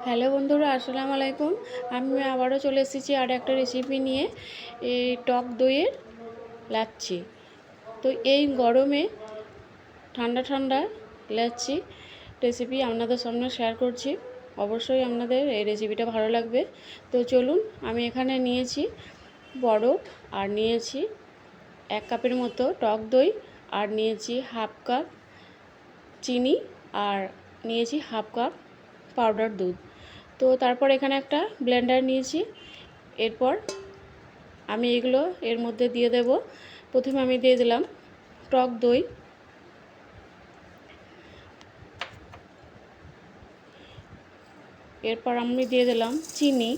Hello বন্ধুরা, আসসালামু আলাইকুম। আমি আবারও চলে এসেছি আর একটা রেসিপি নিয়ে, এই টক দইয়ের লাচ্ছি। তো এই গরমে ঠান্ডা ঠান্ডা লাচ্ছি রেসিপি আপনাদের সামনে শেয়ার করছি। অবশ্যই আপনাদের এই রেসিপিটা ভালো লাগবে। তো চলুন, আমি এখানে নিয়েছি বরফ, আর নিয়েছি 1 কাপের মতো টক দই, আর নিয়েছি হাফ কাপ চিনি, আর নিয়েছি হাফ কাপ পাউডার দুধ। তো তারপর এখানে একটা ব্লেন্ডার নিয়েছি। এরপর আমি এগুলো এর মধ্যে দিয়ে দেব। প্রথমে আমি দিয়ে দিলাম টক দই, এরপর আমি দিয়ে দিলাম চিনি।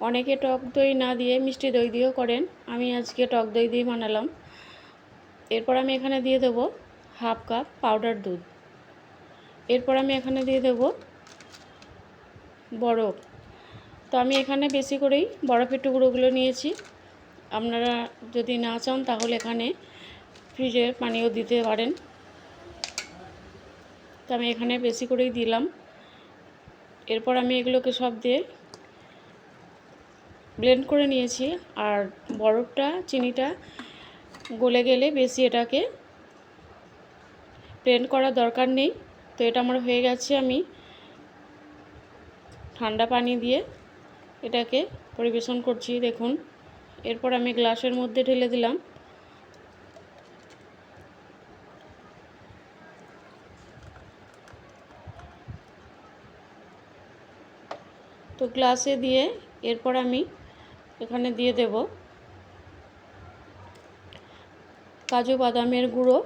অনেকে টক দই না দিয়ে মিষ্টি দই দিয়েও করেন, আমি আজকে টক দই দিয়ে বানালাম। এরপর আমি এখানে দিয়ে দেব হাফ কাপ পাউডার দুধ। এরপর আমি এখানে দিয়ে দেব বরফ। তো আমি এখানে বেশি করেই বরফের টুকরোগুলো নিয়েছি। আপনারা যদি না চান তাহলে এখানে ফ্রিজের পানিও দিতে পারেন। তো আমি এখানে বেশি করেই দিলাম। এরপর আমি এগুলোকে সব দিয়ে ব্লেন্ড করে নিয়েছি। আর বরফটা চিনিটা গলে গেলে বেশি এটাকে ব্লেন্ড করার দরকার নেই। তো এটা আমার হয়ে গেছে। আমি ঠান্ডা পানি দিয়ে এটাকে পরিবেশন করছি, দেখুন। এরপর আমি গ্লাসের মধ্যে ঢেলে দিলাম। তো গ্লাসে দিয়ে এরপর আমি এখানে দিয়ে দেব কাজু বাদামের গুঁড়ো,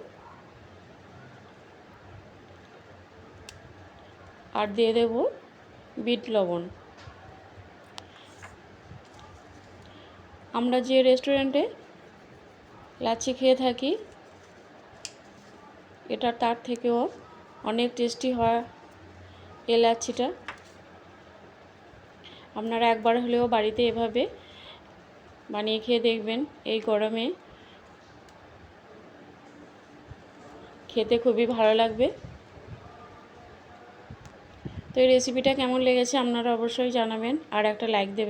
আর দিয়ে দেব বিট লবণ। আমরা যে রেস্টুরেন্টে লাচ্ছি খেয়ে থাকি, এটা তার থেকেও অনেক টেস্টি হয় এই লাচ্ছিটা। আপনারা একবার হলেও বাড়িতে এভাবে বানিয়ে খেয়ে দেখবেন। এই গরমে খেতে খুবই ভালো লাগবে। তো এই রেসিপিটা কেমন লেগেছে আপনারা অবশ্যই জানাবেন, আর একটা লাইক দেবেন।